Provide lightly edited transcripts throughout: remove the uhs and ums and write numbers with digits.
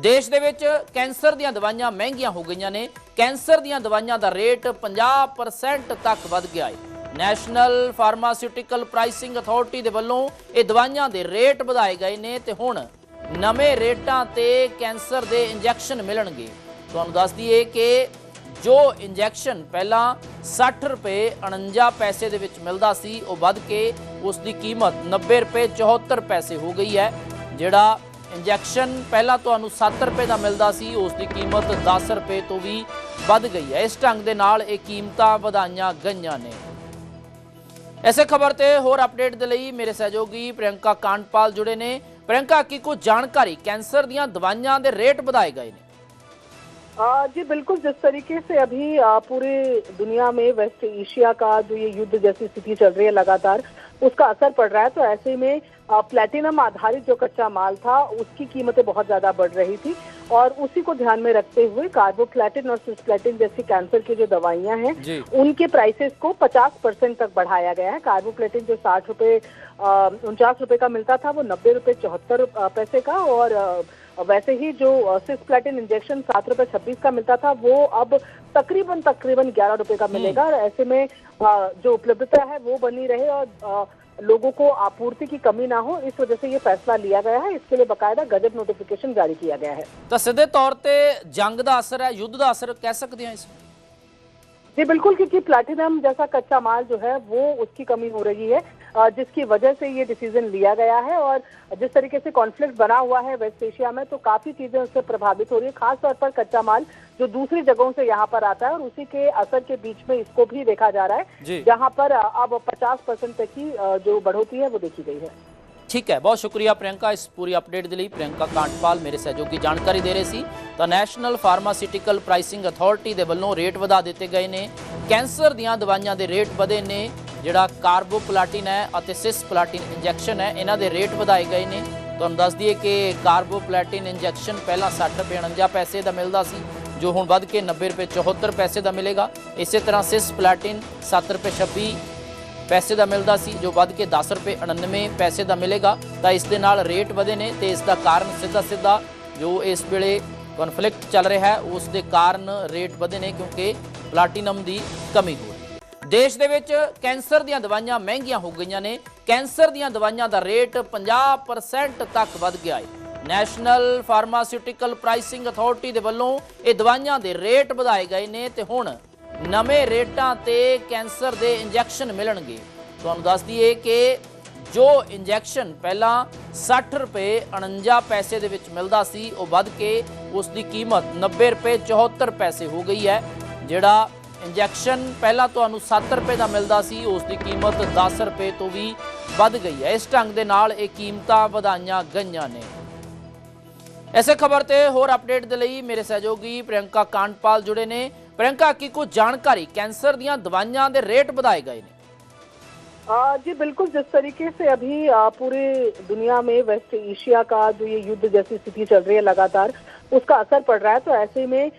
देश दे विच कैंसर दीयां दवाइयां महंगियां हो गईयां ने। कैंसर दीयां दवाइयां दा रेट 50% तक वध गया है। नैशनल फार्मास्यूटिकल प्राइसिंग अथॉरिटी दे वल्लों ये दवाइयां दे रेट वधाए गए ने ते हुण नਵੇਂ रेटां ते कैंसर दे इंजैक्शन मिलणगे। तुहानूं दस दईए कि जो इंजैक्शन पहला 60 रुपए 49 पैसे दे विच मिलदा सी वो वध के उसकी कीमत 90 रुपए 74 पैसे हो गई है। जिहड़ा इंजैक्शन पहला तुहानूं 7 रुपए का मिलता सी उसकी कीमत 10 रुपए तो भी वध गई है। इस ढंग के नाल ये कीमतां वधाईयां गईयां ने। इसे खबर ते होर अपडेट दे लई मेरे सहयोगी प्रियंका कांडपाल जुड़े ने। प्रियंका की कुछ जानकारी कैंसर दीयां दवाइयां दे रेट वधाए गए ने? जी बिल्कुल, जिस तरीके से अभी पूरे दुनिया में वेस्ट एशिया का जो ये युद्ध जैसी स्थिति चल रही है लगातार, उसका असर पड़ रहा है। तो ऐसे में प्लैटिनम आधारित जो कच्चा माल था उसकी कीमतें बहुत ज्यादा बढ़ रही थी और उसी को ध्यान में रखते हुए कार्बोप्लैटिन और सिस्प्लैटिन जैसी कैंसर की जो दवाइयां हैं उनके प्राइसेस को 50% तक बढ़ाया गया है। कार्बोप्लैटिन जो 60 रुपए 49 रुपए का मिलता था वो 90 रुपए 74 पैसे का, और वैसे ही जो सिस्प्लैटिन इंजेक्शन 7 रुपए 26 का मिलता था वो अब तकरीबन 11 रुपए का मिलेगा। और ऐसे में जो उपलब्धता है वो बनी रहे और लोगों को आपूर्ति की कमी ना हो, इस वजह से ये फैसला लिया गया है। इसके लिए बकायदा गजट नोटिफिकेशन जारी किया गया है। तो सीधे तौर पे जंग का असर है, युद्ध का असर कह सकते हैं इसमें? जी बिल्कुल, क्योंकि प्लैटिनम जैसा कच्चा माल जो है वो उसकी कमी हो रही है, जिसकी वजह से ये डिसीजन लिया गया है। और जिस तरीके से कॉन्फ्लिक्ट बना हुआ है वेस्ट एशिया में, तो काफी चीजें उससे प्रभावित हो रही है, खासतौर पर कच्चा माल जो दूसरी जगहों से यहाँ पर आता है, और उसी के असर के बीच में इसको भी देखा जा रहा है, जहाँ पर अब 50% तक की जो बढ़ोतरी है वो देखी गई है। ठीक है, बहुत शुक्रिया प्रियंका इस पूरी अपडेट के लिए। प्रियंका कांडपाल मेरे सहयोगी जानकारी दे रहे सी। तो नैशनल फार्मास्यूटिकल प्राइसिंग अथॉरिटी के वल्लों रेट वधा दिते गए ने। कैंसर दीयां दवाइयां दे रेट वधे ने। जिहड़ा कार्बोप्लाटिन है और सिस्प्लाटिन इंजैक्शन है, इन्हां दे रेट वधाए गए ने। तुहानूं दस दईए कि कार्बोप्लाटिन इंजैक्शन पहला 60 रुपए 49 पैसे का मिलता सी, जो हुण वध के 90 रुपए 74 पैसे का मिलेगा। इस तरह सिस्प्लाटिन 7 रुपए 26 पैसे का मिलता सी, जो वध के 10 रुपए 99 पैसे का मिलेगा। तो इस दे नाल रेट वधे ने ते इसका कारण सीधा जो इस वेले कॉन्फ्लिक्ट चल रहा है उस दे कारण रेट वधे ने, क्योंकि प्लैटिनम की कमी हो रही है। देश दे विच कैंसर दीयां दवाइयां महंगियां हो गईयां ने। कैंसर दीयां दवाइयां दा रेट 50% तक वध गया है। नैशनल फार्मास्यूटिकल प्राइसिंग अथॉरिटी दे वल्लों ये दवाइयां दे रेट वधाए गए ने ते हुण नਵੇਂ रेटां ते कैंसर दे इंजैक्शन मिलणगे। तुहानूं दस दईए कि जो इंजैक्शन पहला 60 रुपए 49 पैसे दे विच मिलदा सी वो वध के उसकी कीमत 90 रुपए 74 पैसे हो गई है। जिहड़ा इंजैक्शन पहला तुहानूं 7 रुपए का मिलता सी उसकी कीमत 10 रुपए तो भी वध गई है। इस ढंग के नाल ये कीमतां वधाईयां गईयां ने। इसे खबर ते होर अपडेट दे लई मेरे सहयोगी प्रियंका कांडपाल जुड़े ने। प्रियंका की कुछ जानकारी कैंसर दीयां दवाइयां दे रेट वधाए गए ने? जी बिल्कुल, जिस तरीके से अभी पूरे दुनिया में वेस्ट एशिया का जो ये युद्ध जैसी स्थिति चल रही है लगातार, उसका असर पड़ रहा है। तो ऐसे में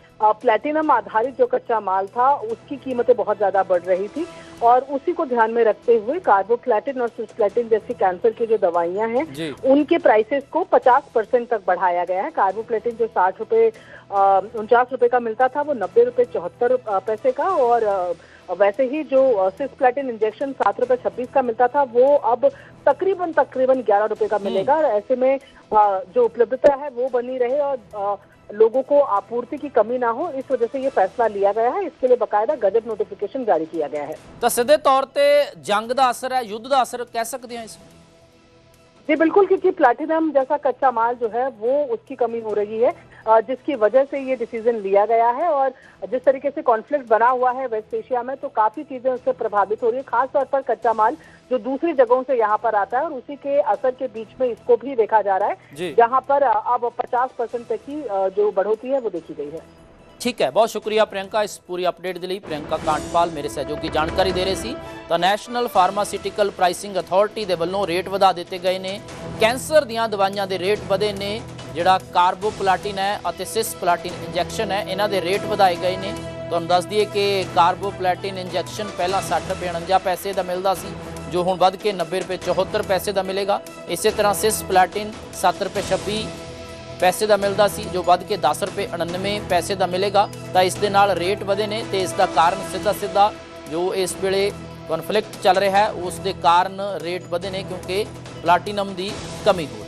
प्लैटिनम आधारित जो कच्चा माल था उसकी कीमतें बहुत ज्यादा बढ़ रही थी, और उसी को ध्यान में रखते हुए कार्बोप्लैटिन और सिस्प्लैटिन जैसी कैंसर की जो दवाइयां हैं उनके प्राइसेस को 50% तक बढ़ाया गया है। कार्बोप्लैटिन जो 60 रुपए 49 रुपए का मिलता था वो 90 रुपए 74 पैसे का, और वैसे ही जो सिस्प्लैटिन इंजेक्शन 7 रुपए 26 का मिलता था वो अब तकरीबन 11 रुपए का मिलेगा। और ऐसे में जो उपलब्धता है वो बनी रहे और लोगों को आपूर्ति की कमी ना हो, इस वजह से ये फैसला लिया गया है। इसके लिए बकायदा गजट नोटिफिकेशन जारी किया गया है। तो सीधे तौर पे जंग का असर है, युद्ध का असर कह सकते हैं इसमें? जी बिल्कुल, क्योंकि प्लैटिनम जैसा कच्चा माल जो है वो उसकी कमी हो रही है, जिसकी वजह से ये डिसीजन लिया गया है। और जिस तरीके से कॉन्फ्लिक्ट बना हुआ है वेस्ट एशिया में, तो काफी चीजें उससे प्रभावित हो रही है, खासतौर पर कच्चा माल जो दूसरी जगहों से यहाँ पर आता है, और उसी के असर के बीच में इसको भी देखा जा रहा है, जहाँ पर अब 50% तक की जो बढ़ोतरी है वो देखी गई है। ठीक है, बहुत शुक्रिया प्रियंका इस पूरी अपडेट के लिए। प्रियंका कांडपाल मेरे सहयोगी जानकारी दे रहे सी। तो नैशनल फार्मास्यूटिकल प्राइसिंग अथॉरिटी के वल्लों रेट वधा दिते गए ने। कैंसर दीयां दवाइयां दे रेट वधे ने। जिहड़ा कार्बोप्लाटिन है और सिस्प्लाटिन इंजैक्शन है, इन्हां दे रेट वधाए गए ने। तुहानूं दस दईए कि कार्बोप्लाटिन इंजैक्शन पहला 60 रुपए 49 पैसे का मिलता सी, जो हुण वध के 90 रुपए 74 पैसे का मिलेगा। इस तरह सिस्प्लाटिन 7 रुपए 26 ਪੈਸੇ ਦਾ ਮਿਲਦਾ ਸੀ, ਜੋ ਵੱਧ ਕੇ 10 ਰੁਪਏ 99 ਪੈਸੇ ਦਾ ਮਿਲੇਗਾ। ਤਾਂ ਇਸ ਦੇ ਨਾਲ ਰੇਟ ਵਧੇ ਨੇ ਤੇ ਇਸ ਦਾ ਕਾਰਨ ਸਿੱਧਾ ਜੋ ਇਸ ਵੇਲੇ ਕਨਫਲਿਕਟ ਚੱਲ ਰਿਹਾ ਹੈ ਉਸ ਦੇ ਕਾਰਨ ਰੇਟ ਵਧੇ ਨੇ, ਕਿਉਂਕਿ ਪਲਾਟੀਨਮ ਦੀ ਕਮੀ ਹੋ